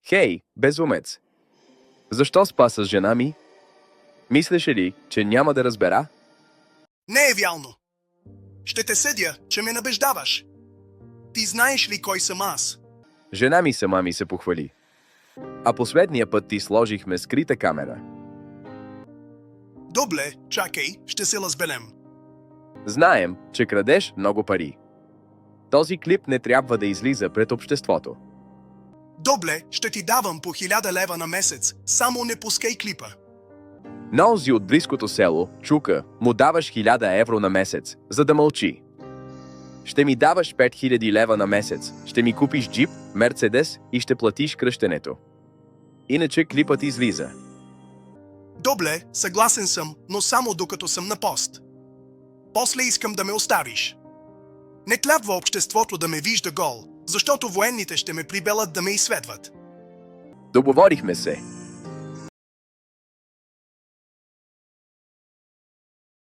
Хей, безумец! Защо спа с жена ми? Мислеше ли, че няма да разбера? Не е вярно. Ще те съдя, че ме набеждаваш. Ти знаеш ли кой съм аз? Жена ми сама ми се похвали. А последния път ти сложихме скрита камера. Добре, чакай, ще се разберем. Знаем, че крадеш много пари. Този клип не трябва да излиза пред обществото. Добре, ще ти давам по 1000 лева на месец, само не пускай клипа. На онзи от близкото село, Чука, му даваш 1000 евро на месец, за да мълчи. Ще ми даваш 5000 лева на месец, ще ми купиш джип, Мерцедес и ще платиш кръщенето. Иначе клипът излиза. Добре, съгласен съм, но само докато съм на пост. После искам да ме оставиш. Не трябва обществото да ме вижда гол, защото военните ще ме прибелят да ме изследват. Договорихме се.